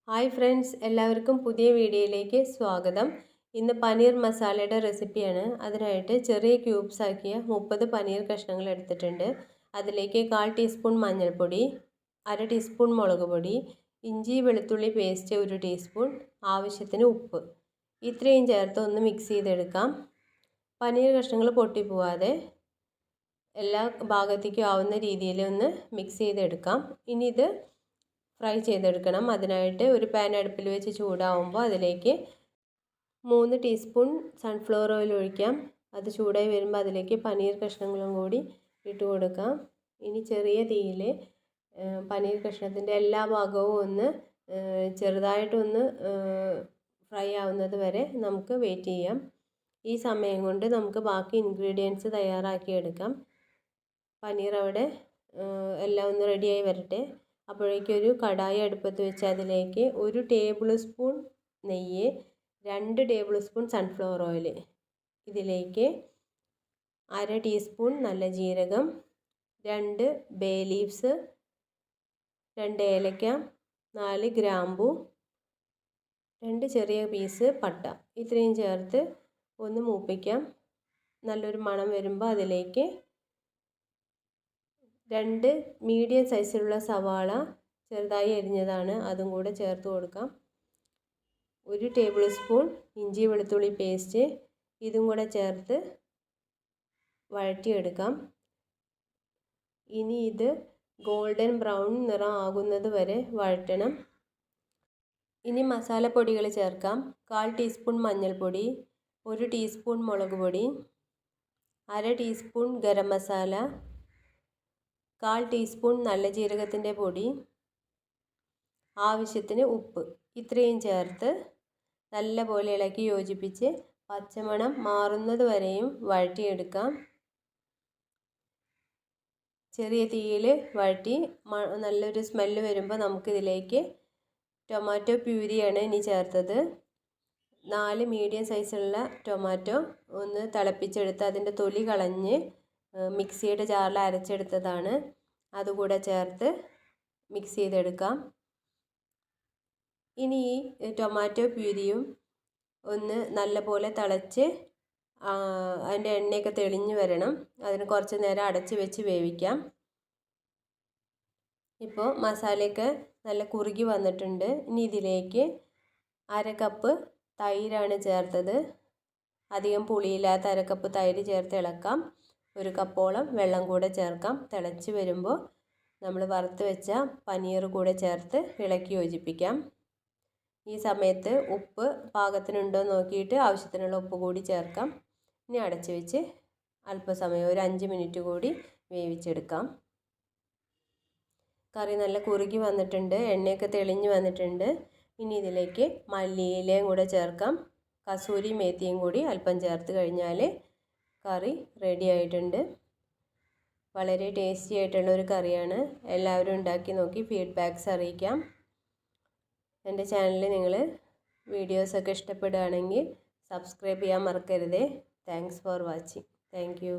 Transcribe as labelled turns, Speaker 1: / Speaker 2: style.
Speaker 1: Hi friends, എല്ലാവർക്കും പുതിയ വീഡിയോയിലേക്ക് സ്വാഗതം. ഇന്ന് പനീർ മസാലയുടെ റെസിപ്പിയാണ്. അതിനായിട്ട് ചെറിയ ക്യൂബ്സ് ആക്കിയ 30 പനീർ കഷ്ണങ്ങൾ എടുത്തിട്ടുണ്ട്. അതിലേക്ക് 1/4 ടീസ്പൂൺ മഞ്ഞൾപ്പൊടി, 1/2 ടീസ്പൂൺ മുളക് പൊടി, ഇഞ്ചി വെളുത്തുള്ളി പേസ്റ്റ് 1 ടീസ്പൂൺ, ആവശ്യത്തിന് ഉപ്പ്, ഇത്രയും ചേർത്ത് ഒന്ന് മിക്സ് ചെയ്തെടുക്കാം. പനീർ കഷ്ണങ്ങൾ പൊട്ടിപ്പോവാതെ എല്ലാ ഭാഗത്തേക്കും ആവുന്ന രീതിയിൽ ഒന്ന് മിക്സ് ചെയ്തെടുക്കാം. ഇനി ഇത് ഫ്രൈ ചെയ്തെടുക്കണം. അതിനായിട്ട് ഒരു പാൻ അടുപ്പിൽ വെച്ച് ചൂടാവുമ്പോൾ അതിലേക്ക് 3 ടീസ്പൂൺ സൺഫ്ലവർ ഓയിൽ ഒഴിക്കാം. അത് ചൂടായി വരുമ്പോൾ അതിലേക്ക് പനീർ കഷ്ണങ്ങളും കൂടി ഇട്ട് കൊടുക്കാം. ഇനി ചെറിയ തീയിൽ പനീർ കഷ്ണത്തിൻ്റെ എല്ലാ ഭാഗവും ഒന്ന് ചെറുതായിട്ടൊന്ന് ഫ്രൈ ആവുന്നത് വരെ നമുക്ക് വെയിറ്റ് ചെയ്യാം. ഈ സമയം കൊണ്ട് നമുക്ക് ബാക്കി ഇൻഗ്രീഡിയൻസ് തയ്യാറാക്കിയെടുക്കാം. പനീർ അവിടെ എല്ലാം ഒന്ന് റെഡിയായി വരട്ടെ. അപ്പോഴേക്കൊരു കടായി അടുപ്പത്ത് വെച്ച് അതിലേക്ക് 1 ടേബിൾ സ്പൂൺ നെയ്യ്, 2 ടേബിൾ സ്പൂൺ സൺഫ്ലവർ ഓയിൽ, ഇതിലേക്ക് 1/2 ടീസ്പൂൺ നല്ല ജീരകം, 2 ബേ ലീവ്സ്, 2 ഏലക്ക, 4 ഗ്രാമ്പൂ, 2 ചെറിയ പീസ് പട്ട, ഇത്രയും ചേർത്ത് ഒന്ന് മൂപ്പിക്കാം. നല്ലൊരു മണം വരുമ്പോൾ അതിലേക്ക് 2 മീഡിയം സൈസിലുള്ള സവാള ചെറുതായി അരിഞ്ഞതാണ്, അതും കൂടെ ചേർത്ത് കൊടുക്കാം. 1 ടേബിൾ സ്പൂൺ ഇഞ്ചി വെളുത്തുള്ളി പേസ്റ്റ്, ഇതും കൂടെ ചേർത്ത് വഴറ്റിയെടുക്കാം. ഇനി ഇത് ഗോൾഡൻ ബ്രൗൺ നിറം ആകുന്നത് വരെ വഴറ്റണം. ഇനി മസാലപ്പൊടികൾ ചേർക്കാം. 1/4 ടീസ്പൂൺ മഞ്ഞൾപ്പൊടി, 1 ടീസ്പൂൺ മുളക് പൊടി, 1/2 ടീസ്പൂൺ ഗരം മസാല, 1/4 ടീസ്പൂൺ നല്ല ജീരകത്തിൻ്റെ പൊടി, ആവശ്യത്തിന് ഉപ്പ്, ഇത്രയും ചേർത്ത് നല്ലപോലെ ഇളക്കി യോജിപ്പിച്ച് പച്ചമണം മാറുന്നത് വരെയും വഴറ്റിയെടുക്കാം. ചെറിയ തീയിൽ വഴറ്റി നല്ലൊരു സ്മെല്ല് വരുമ്പോൾ നമുക്കിതിലേക്ക് ടൊമാറ്റോ പ്യൂരിയാണ് ഇനി ചേർത്തത്. 4 മീഡിയം സൈസുള്ള ടൊമാറ്റോ ഒന്ന് തിളപ്പിച്ചെടുത്ത് അതിൻ്റെ തൊലി കളഞ്ഞ് മിക്സിയുടെ ജാറിൽ അരച്ചെടുത്തതാണ്. അതുകൂടെ ചേർത്ത് മിക്സ് ചെയ്തെടുക്കാം. ഇനി ഈ ടൊമാറ്റോ പ്യൂരിയും ഒന്ന് നല്ലപോലെ തിളച്ച് അതിൻ്റെ എണ്ണയൊക്കെ തെളിഞ്ഞ് വരണം. അതിന് കുറച്ച് നേരം അടച്ച് വെച്ച് വേവിക്കാം. ഇപ്പോൾ മസാലയൊക്കെ നല്ല കുറുകി വന്നിട്ടുണ്ട്. ഇനി ഇതിലേക്ക് 1/2 കപ്പ് തൈരാണ് ചേർത്തത്. അധികം പുളിയില്ലാത്ത 1/2 കപ്പ് തൈര് ചേർത്ത് ഇളക്കാം. 1 കപ്പോളം വെള്ളം കൂടെ ചേർക്കാം. തിളച്ച് വരുമ്പോൾ നമ്മൾ വറുത്ത് വെച്ച പനീർ കൂടെ ചേർത്ത് ഇളക്കി യോജിപ്പിക്കാം. ഈ സമയത്ത് ഉപ്പ് പാകത്തിനുണ്ടോ നോക്കിയിട്ട് ആവശ്യത്തിനുള്ള ഉപ്പ് കൂടി ചേർക്കാം. ഇനി അടച്ച് വെച്ച് അല്പസമയം ഒരു 5 മിനിറ്റ് കൂടി വേവിച്ചെടുക്കാം. കറി നല്ല കുറുകി വന്നിട്ടുണ്ട്, എണ്ണയൊക്കെ തെളിഞ്ഞ് വന്നിട്ടുണ്ട്. ഇനി ഇതിലേക്ക് മല്ലിയിലയും കൂടെ ചേർക്കാം. കസൂരി മേത്തിയും കൂടി അല്പം ചേർത്ത് കഴിഞ്ഞാൽ കറി റെഡി ആയിട്ടുണ്ട്. വളരെ ടേസ്റ്റി ആയിട്ടുള്ള ഒരു കറിയാണ്. എല്ലാവരും ഉണ്ടാക്കി നോക്കി ഫീഡ്ബാക്ക്സ് അറിയിക്കാം. എൻ്റെ ചാനൽ നിങ്ങൾ വീഡിയോസൊക്കെ ഇഷ്ടപ്പെടുകയാണെങ്കിൽ സബ്സ്ക്രൈബ് ചെയ്യാൻ മറക്കരുതേ. Thanks for watching. Thank you.